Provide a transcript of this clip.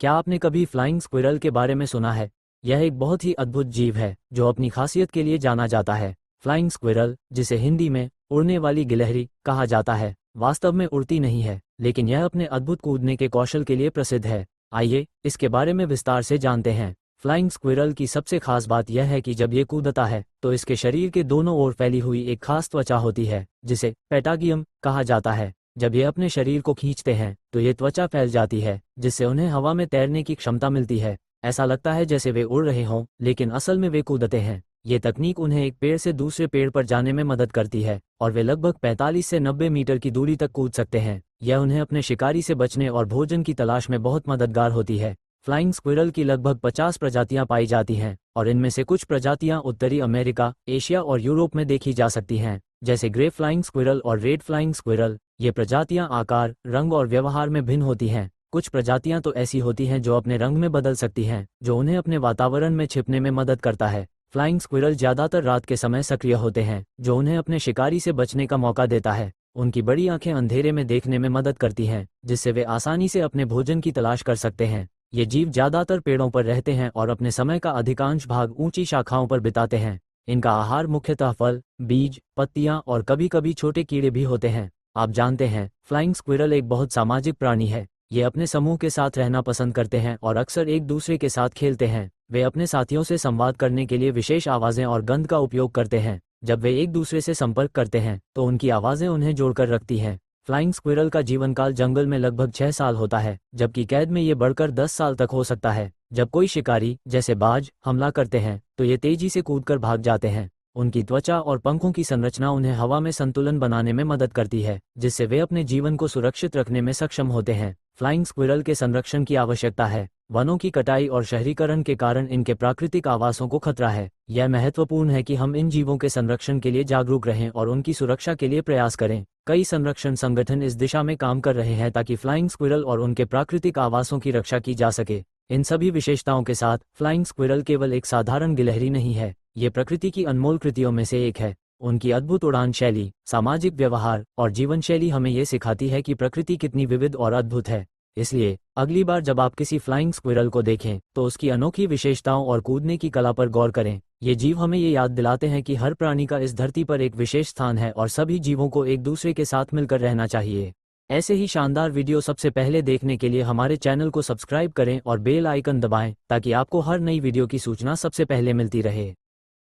क्या आपने कभी फ्लाइंग स्क्विरल के बारे में सुना है? यह एक बहुत ही अद्भुत जीव है जो अपनी खासियत के लिए जाना जाता है। फ्लाइंग स्क्विरल, जिसे हिंदी में उड़ने वाली गिलहरी कहा जाता है, वास्तव में उड़ती नहीं है, लेकिन यह अपने अद्भुत कूदने के कौशल के लिए प्रसिद्ध है। आइए इसके बारे में विस्तार से जानते हैं। फ्लाइंग स्क्विरल की सबसे खास बात यह है कि जब ये कूदता है तो इसके शरीर के दोनों ओर फैली हुई एक खास त्वचा होती है जिसे पैटागियम कहा जाता है। जब ये अपने शरीर को खींचते हैं तो ये त्वचा फैल जाती है, जिससे उन्हें हवा में तैरने की क्षमता मिलती है। ऐसा लगता है जैसे वे उड़ रहे हों, लेकिन असल में वे कूदते हैं। ये तकनीक उन्हें एक पेड़ से दूसरे पेड़ पर जाने में मदद करती है और वे लगभग 45 से 90 मीटर की दूरी तक कूद सकते हैं। यह उन्हें अपने शिकारी से बचने और भोजन की तलाश में बहुत मददगार होती है। फ्लाइंग स्क्विरल की लगभग 50 प्रजातियां पाई जाती हैं और इनमें से कुछ प्रजातियां उत्तरी अमेरिका, एशिया और यूरोप में देखी जा सकती हैं, जैसे ग्रे फ्लाइंग स्क्विरल और रेड फ्लाइंग स्क्विरल। ये प्रजातियां आकार, रंग और व्यवहार में भिन्न होती हैं। कुछ प्रजातियां तो ऐसी होती हैं जो अपने रंग में बदल सकती हैं, जो उन्हें अपने वातावरण में छिपने में मदद करता है। फ्लाइंग स्क्विरल ज़्यादातर रात के समय सक्रिय होते हैं, जो उन्हें अपने शिकारी से बचने का मौका देता है। उनकी बड़ी आंखें अंधेरे में देखने में मदद करती हैं, जिससे वे आसानी से अपने भोजन की तलाश कर सकते हैं। ये जीव ज़्यादातर पेड़ों पर रहते हैं और अपने समय का अधिकांश भाग ऊंची शाखाओं पर बिताते हैं। इनका आहार मुख्यतः फल, बीज, पत्तियां और कभी-कभी छोटे कीड़े भी होते हैं। आप जानते हैं, फ्लाइंग स्क्विरल एक बहुत सामाजिक प्राणी है। ये अपने समूह के साथ रहना पसंद करते हैं और अक्सर एक दूसरे के साथ खेलते हैं। वे अपने साथियों से संवाद करने के लिए विशेष आवाज़ें और गंध का उपयोग करते हैं। जब वे एक दूसरे से संपर्क करते हैं तो उनकी आवाज़ें उन्हें जोड़कर रखती हैं। फ्लाइंग स्क्विरल का जीवनकाल जंगल में लगभग 6 साल होता है, जबकि कैद में ये बढ़कर 10 साल तक हो सकता है। जब कोई शिकारी, जैसे बाज, हमला करते हैं तो ये तेजी से कूदकर भाग जाते हैं। उनकी त्वचा और पंखों की संरचना उन्हें हवा में संतुलन बनाने में मदद करती है, जिससे वे अपने जीवन को सुरक्षित रखने में सक्षम होते हैं। फ्लाइंग स्क्विरल के संरक्षण की आवश्यकता है। वनों की कटाई और शहरीकरण के कारण इनके प्राकृतिक आवासों को खतरा है। यह महत्वपूर्ण है कि हम इन जीवों के संरक्षण के लिए जागरूक रहें और उनकी सुरक्षा के लिए प्रयास करें। कई संरक्षण संगठन इस दिशा में काम कर रहे हैं ताकि फ्लाइंग स्क्विरल और उनके प्राकृतिक आवासों की रक्षा की जा सके। इन सभी विशेषताओं के साथ फ्लाइंग स्क्विरल केवल एक साधारण गिलहरी नहीं है, ये प्रकृति की अनमोल कृतियों में से एक है। उनकी अद्भुत उड़ान शैली, सामाजिक व्यवहार और जीवन शैली हमें ये सिखाती है कि प्रकृति कितनी विविध और अद्भुत है। इसलिए अगली बार जब आप किसी फ्लाइंग स्क्विरल को देखें तो उसकी अनोखी विशेषताओं और कूदने की कला पर गौर करें। ये जीव हमें ये याद दिलाते हैं कि हर प्राणी का इस धरती पर एक विशेष स्थान है और सभी जीवों को एक दूसरे के साथ मिलकर रहना चाहिए। ऐसे ही शानदार वीडियो सबसे पहले देखने के लिए हमारे चैनल को सब्सक्राइब करें और बेल आइकन दबाएं ताकि आपको हर नई वीडियो की सूचना सबसे पहले मिलती रहे।